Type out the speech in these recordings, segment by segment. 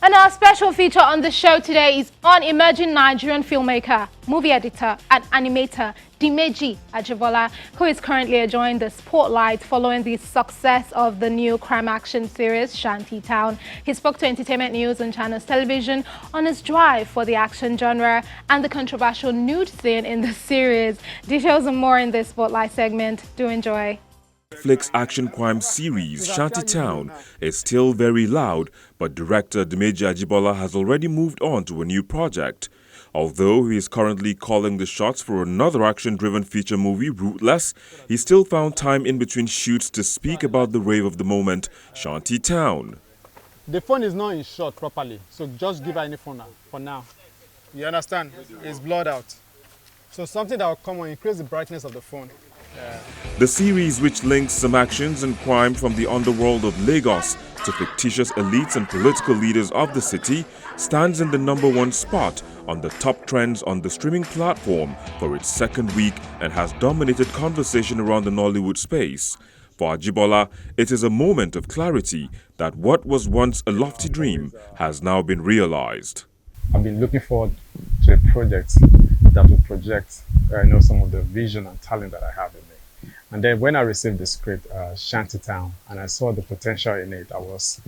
And our special feature on the show today is on emerging Nigerian filmmaker, movie editor and animator Dimeji Ajibola, who is currently enjoying the spotlight following the success of the new crime action series Shanty. He spoke to Entertainment News and Channels Television on his drive for the action genre and the controversial nude scene in the series. Details and more in this spotlight segment. Do enjoy. Netflix action crime series Shanty is still very loud, but director Dimeji Ajibola has already moved on to a new project. Although he is currently calling the shots for another action-driven feature movie, Ruthless, he still found time in between shoots to speak about the rave of the moment, Shanty. The phone is not in shot properly, so just give her any phone for now. You understand? It's blurred out. So something that will come on, increase the brightness of the phone. The series, which links some actions and crime from the underworld of Lagos to fictitious elites and political leaders of the city, stands in the #1 spot on the top trends on the streaming platform for its second week and has dominated conversation around the Nollywood space. For Ajibola, it is a moment of clarity that what was once a lofty dream has now been realized. I've been looking forward to a project that will project some of the vision and talent that I have in me. And then when I received the script, Shanty, and I saw the potential in it, I was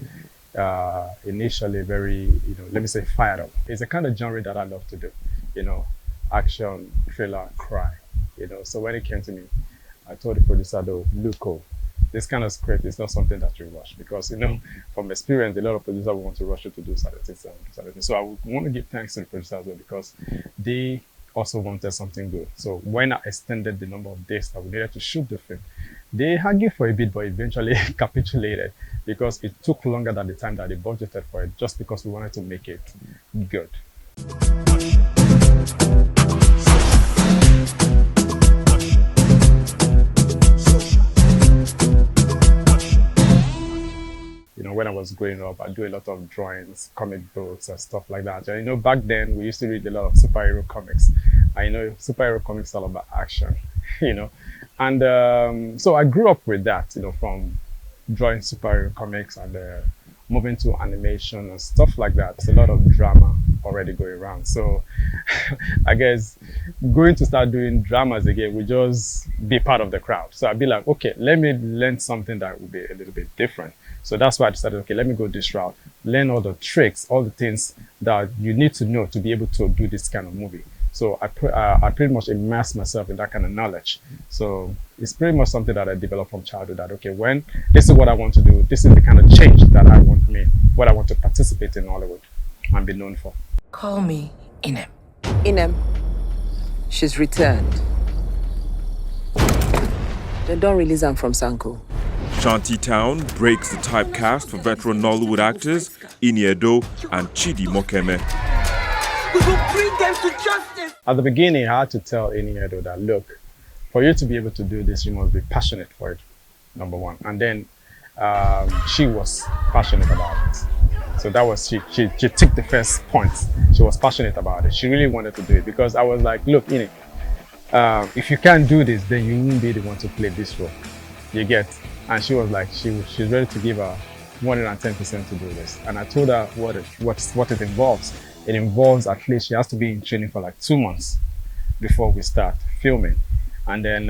initially very, let me say, fired up. It's a kind of genre that I love to do, action, thriller, crime, So when it came to me, I told the producer, though, look, this kind of script is not something that you rush because, from experience, a lot of producers want to rush you to do certain things. So I would want to give thanks to the producers as well because they also wanted something good. So when I extended the number of days that we needed to shoot the film, they argued for a bit, but eventually capitulated because it took longer than the time that they budgeted for it, just because we wanted to make it good. When I was growing up, I do a lot of drawings, comic books and stuff like that. And back then we used to read a lot of superhero comics. Superhero comics are all about action, And so I grew up with that, from drawing superhero comics and moving to animation and stuff like that. There's a lot of drama already going around. So I guess going to start doing dramas again would just be part of the crowd. So I'd be like, okay, let me learn something that would be a little bit different. So that's why I decided, okay, let me go this route, learn all the tricks, all the things that you need to know to be able to do this kind of movie. So I pretty much immersed myself in that kind of knowledge. So it's pretty much something that I developed from childhood that, okay, when this is what I want to do, this is the kind of change that I want what I want to participate in Hollywood and be known for. Call me Isime. Isime, she's returned. Then don't release her from Sanko. Shanty breaks the typecast for veteran Nollywood actors Iniedo and Chidi Mokeme. We will bring them to justice. At the beginning, I had to tell Iniedo that, look, for you to be able to do this, you must be passionate for it, #1. And then she was passionate about it. So that was, she ticked the first point. She was passionate about it. She really wanted to do it because I was like, look, Ine, if you can't do this, then you won't be the one to play this role. You get? And she was like, she's ready to give her 110% to do this. And I told her what it involves. It involves at least she has to be in training for like 2 months before we start filming. And then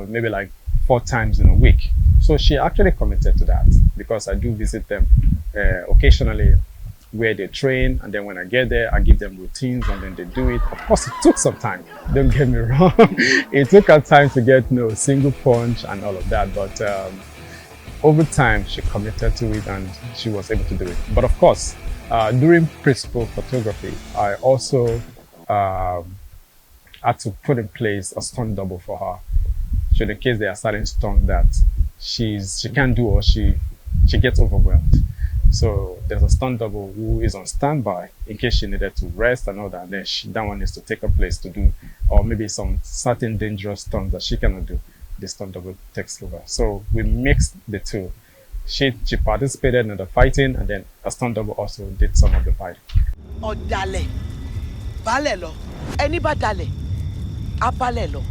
maybe like 4 times in a week. So she actually committed to that because I do visit them occasionally where they train. And then when I get there, I give them routines and then they do it. Of course, it took some time. Don't get me wrong. It took her time to get single punch and all of that. But over time, she committed to it and she was able to do it. But of course, during principal photography, I also had to put in place a stunt double for her. So in case there are certain stunts that she can't do or she gets overwhelmed. So there's a stunt double who is on standby in case she needed to rest and all that. And then that one needs to take her place to do, or maybe some certain dangerous stunts that she cannot do. The stunt double takes over. So we mixed the two. She participated in the fighting, and then a stunt double also did some of the fighting. Odale, balelo, anybody dale, apalelo.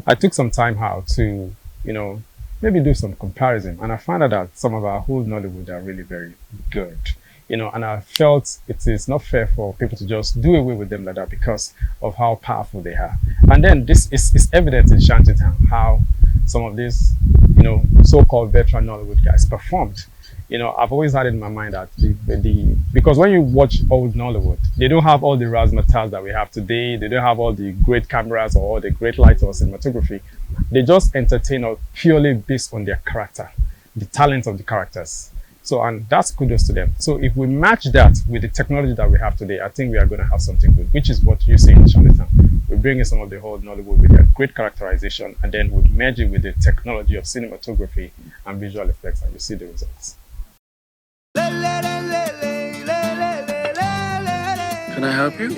I took some time out to, maybe do some comparison, and I found out that some of our old Nollywood are really very good. And I felt it is not fair for people to just do away with them like that because of how powerful they are. And then this is evident in Shantytown, how some of these, so-called veteran Nollywood guys performed. I've always had it in my mind that because when you watch old Nollywood, they don't have all the razzmatazz that we have today. They don't have all the great cameras or all the great lights or cinematography. They just entertain us purely based on their character, the talent of the characters. So, and that's kudos to them. So if we match that with the technology that we have today, I think we are going to have something good, which is what you see in Shantytown. We bring in some of the old Nollywood with their great characterization, and then we merge it with the technology of cinematography and visual effects, and you see the results. Can I help you?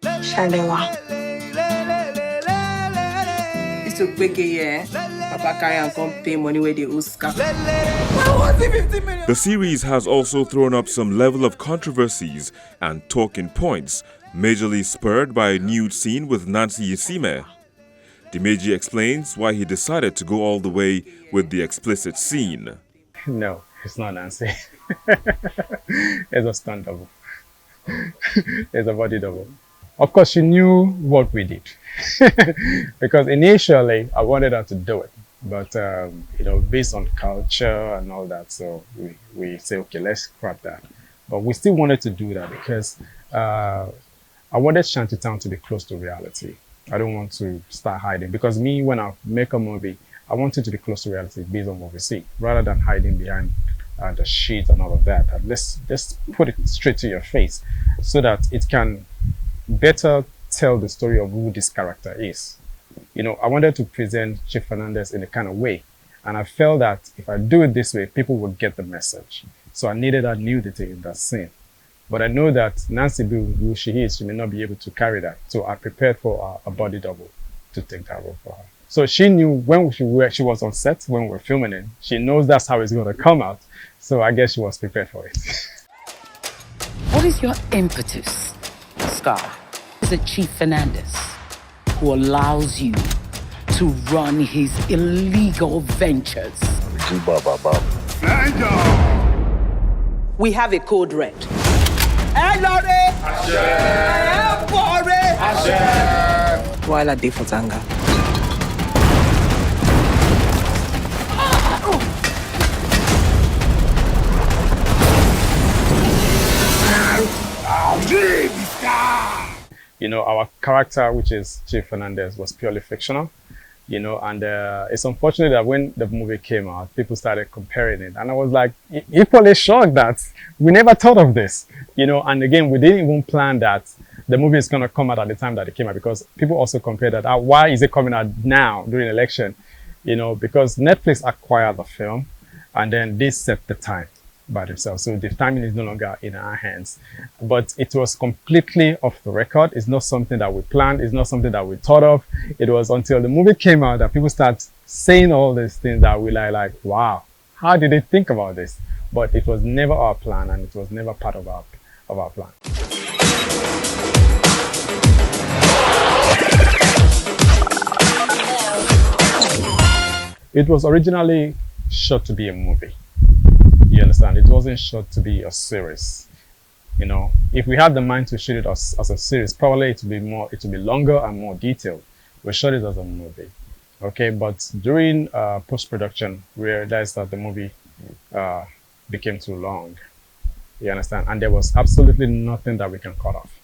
Shalewa. It's a big year. Papa carry and come pay money where they Oscar. The series has also thrown up some level of controversies and talking points, majorly spurred by a nude scene with Nancy Isime. Dimeji explains why he decided to go all the way with the explicit scene. No, it's not Nancy. It's a stunt double. It's a body double. Of course, she knew what we did. Because initially, I wanted her to do it. But, based on culture and all that, so we say, okay, let's scrap that. But we still wanted to do that because I wanted Shantytown to be close to reality. I don't want to start hiding. Because me, when I make a movie, I want it to be close to reality based on what we see, rather than hiding behind the sheet and all of that. And let's put it straight to your face so that it can better tell the story of who this character is. I wanted to present Chief Fernandez in a kind of way, and I felt that if I do it this way, people would get the message. So I needed that nudity in that scene. But I know that Nancy, who she is, she may not be able to carry that. So I prepared for a body double to take that role for her. So she knew when she was on set, when we were filming it, she knows that's how it's going to come out. So I guess she was prepared for it. What is your impetus, Scar? Is it Chief Fernandez who allows you to run his illegal ventures? We have a code red. While I did for Tanga. Our character, which is Chief Fernandez, was purely fictional, and it's unfortunate that when the movie came out, people started comparing it. And I was like, equally shocked that we never thought of this, and again, we didn't even plan that the movie is going to come out at the time that it came out, because people also compared that, why is it coming out now during election? Because Netflix acquired the film and then they set the time by themselves. So the timing is no longer in our hands. But it was completely off the record. It's not something that we planned. It's not something that we thought of. It was until the movie came out that people start saying all these things that we like, wow, how did they think about this? But it was never our plan, and it was never part of our plan. It was originally shot to be a movie. You understand? It wasn't shot to be a series. If we had the mind to shoot it as a series, probably it would be longer and more detailed. We shot it as a movie. Okay, but during post-production, we realized that the movie became too long. You understand? And there was absolutely nothing that we can cut off.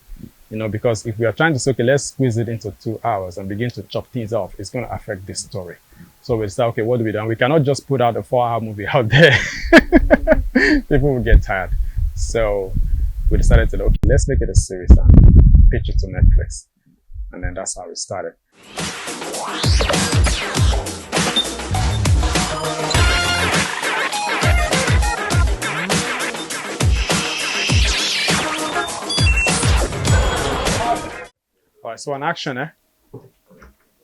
Because if we are trying to say, okay, let's squeeze it into 2 hours and begin to chop things off, it's going to affect this story. So we said, okay, what do we do? We cannot just put out a 4-hour movie out there. People will get tired. So we decided to, okay, let's make it a series and pitch it to Netflix. And then that's how it started. All right, so an action,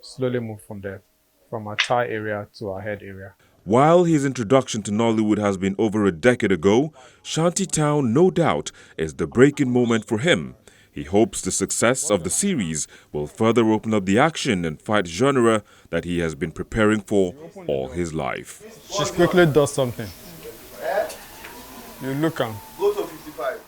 slowly move from our thigh area to our head area. While his introduction to Nollywood has been over a decade ago, Shantytown, no doubt, is the breaking moment for him. He hopes the success of the series will further open up the action and fight genre that he has been preparing for all his life. She quickly does something. You look am. Go to 55.